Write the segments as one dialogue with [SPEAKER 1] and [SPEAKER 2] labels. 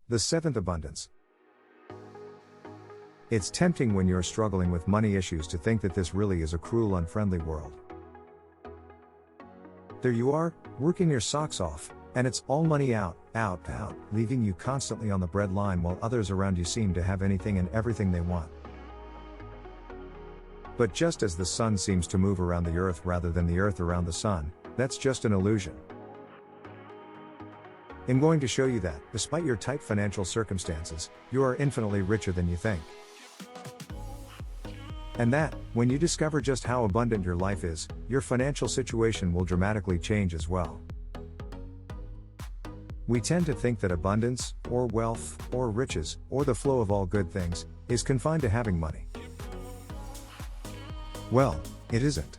[SPEAKER 1] The seventh abundance. It's tempting when you're struggling with money issues to think that this really is a cruel, unfriendly world. There you are, working your socks off, and it's all money out, leaving you constantly on the breadline while others around you seem to have anything and everything they want. But just as the sun seems to move around the earth rather than the earth around the sun, that's just an illusion. I'm going to show you that, despite your tight financial circumstances, you are infinitely richer than you think. And that, when you discover just how abundant your life is, your financial situation will dramatically change as well. We tend to think that abundance, or wealth, or riches, or the flow of all good things, is confined to having money. Well, it isn't.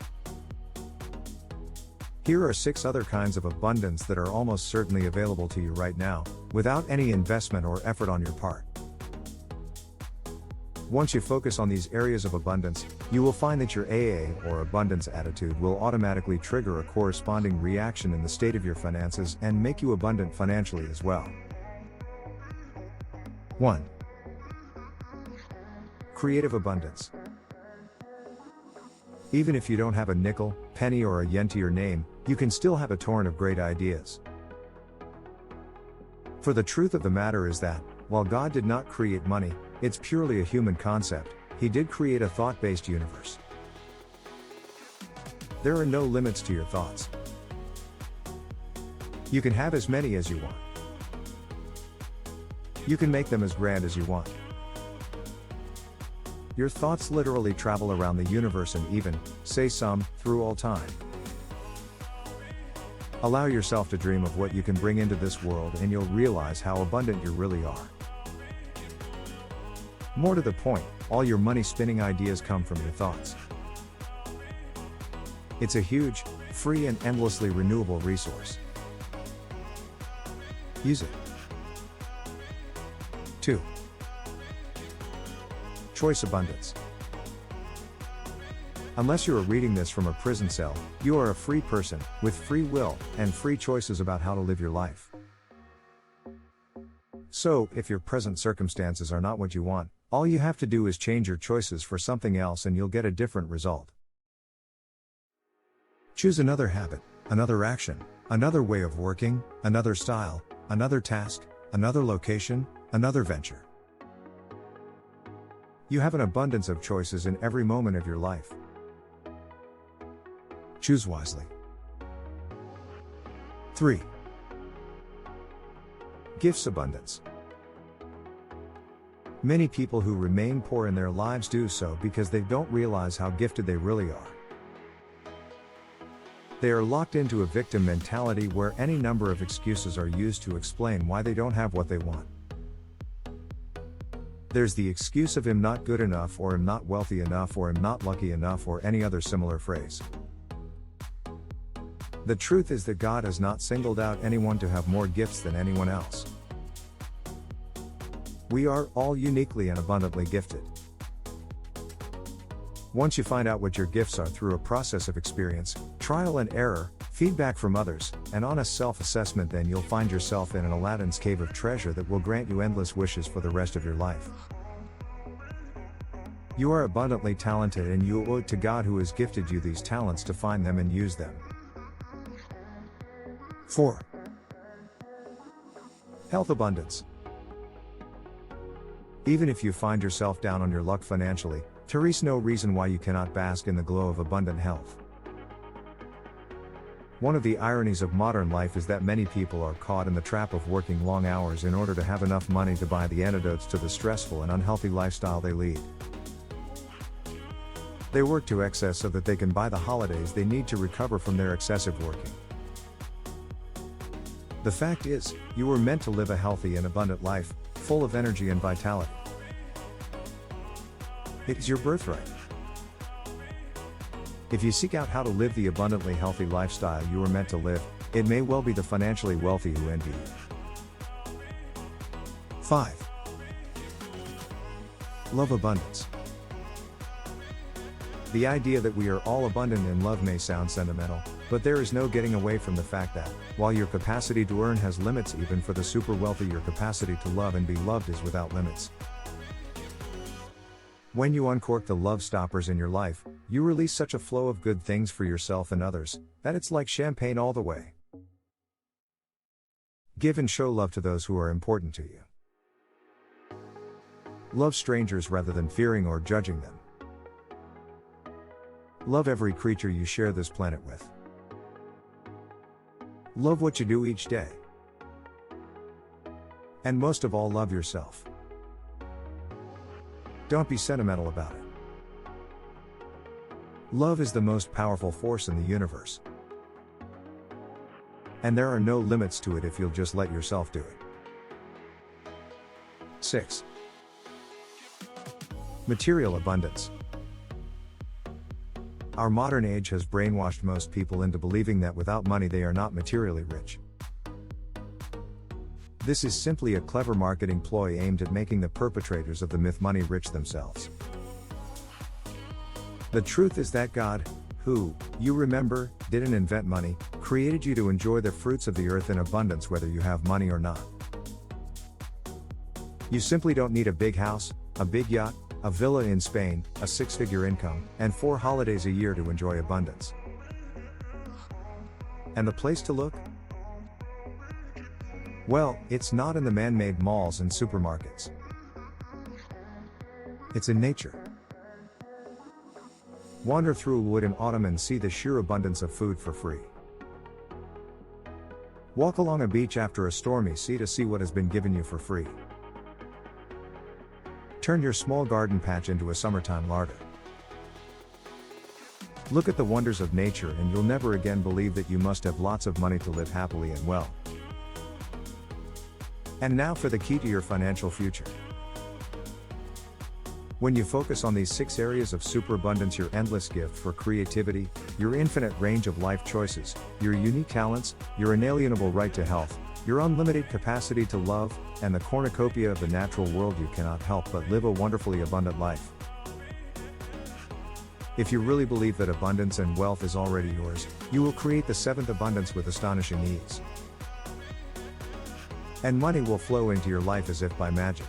[SPEAKER 1] Here are 6 other kinds of abundance that are almost certainly available to you right now, without any investment or effort on your part. Once you focus on these areas of abundance, you will find that your AA or abundance attitude will automatically trigger a corresponding reaction in the state of your finances and make you abundant financially as well. 1. Creative abundance. Even if you don't have a nickel, penny or a yen to your name, you can still have a torrent of great ideas. For the truth of the matter is that, while God did not create money, it's purely a human concept, He did create a thought-based universe. There are no limits to your thoughts. You can have as many as you want. You can make them as grand as you want. Your thoughts literally travel around the universe and even, say some, through all time. Allow yourself to dream of what you can bring into this world and you'll realize how abundant you really are. More to the point, all your money-spinning ideas come from your thoughts. It's a huge, free and endlessly renewable resource. Use it. 2. Choice abundance. Unless you are reading this from a prison cell, you are a free person, with free will, and free choices about how to live your life. So, if your present circumstances are not what you want, all you have to do is change your choices for something else and you'll get a different result. Choose another habit, another action, another way of working, another style, another task, another location, another venture. You have an abundance of choices in every moment of your life. Choose wisely. 3. Gifts abundance. Many people who remain poor in their lives do so because they don't realize how gifted they really are. They are locked into a victim mentality where any number of excuses are used to explain why they don't have what they want. There's the excuse of "I'm not good enough" or "I'm not wealthy enough" or "I'm not lucky enough" or any other similar phrase. The truth is that God has not singled out anyone to have more gifts than anyone else. We are all uniquely and abundantly gifted. Once you find out what your gifts are through a process of experience, trial and error, feedback from others, and honest self-assessment, then you'll find yourself in an Aladdin's cave of treasure that will grant you endless wishes for the rest of your life. You are abundantly talented and you owe it to God who has gifted you these talents to find them and use them. 4. Health abundance. Even if you find yourself down on your luck financially, there is no reason why you cannot bask in the glow of abundant health. One of the ironies of modern life is that many people are caught in the trap of working long hours in order to have enough money to buy the antidotes to the stressful and unhealthy lifestyle they lead. They work to excess so that they can buy the holidays they need to recover from their excessive working. The fact is, you were meant to live a healthy and abundant life, full of energy and vitality. It is your birthright. If you seek out how to live the abundantly healthy lifestyle you were meant to live, it may well be the financially wealthy who envy you. 5. Love abundance. The idea that we are all abundant in love may sound sentimental, But there is no getting away from the fact that, while your capacity to earn has limits, even for the super wealthy, your capacity to love and be loved is without limits. When you uncork the love stoppers in your life, you release such a flow of good things for yourself and others, that it's like champagne all the way. Give and show love to those who are important to you. Love strangers rather than fearing or judging them. Love every creature you share this planet with. Love what you do each day. And most of all, love yourself. Don't be sentimental about it. Love is the most powerful force in the universe. And there are no limits to it if you'll just let yourself do it. 6. Material abundance. Our modern age has brainwashed most people into believing that without money they are not materially rich. This is simply a clever marketing ploy aimed at making the perpetrators of the myth money rich themselves. The truth is that God, who, you remember, didn't invent money, created you to enjoy the fruits of the earth in abundance whether you have money or not. You simply don't need a big house, a big yacht, a villa in Spain, a six-figure income, and 4 holidays a year to enjoy abundance. And the place to look? Well, it's not in the man-made malls and supermarkets. It's in nature. Wander through a wood in autumn and see the sheer abundance of food for free. Walk along a beach after a stormy sea to see what has been given you for free. Turn your small garden patch into a summertime larder. Look at the wonders of nature and you'll never again believe that you must have lots of money to live happily and well. And now for the key to your financial future. When you focus on these 6 areas of superabundance, your endless gift for creativity, your infinite range of life choices, your unique talents, your inalienable right to health, your unlimited capacity to love, and the cornucopia of the natural world, you cannot help but live a wonderfully abundant life. If you really believe that abundance and wealth is already yours, you will create the 7th abundance with astonishing ease. And money will flow into your life as if by magic.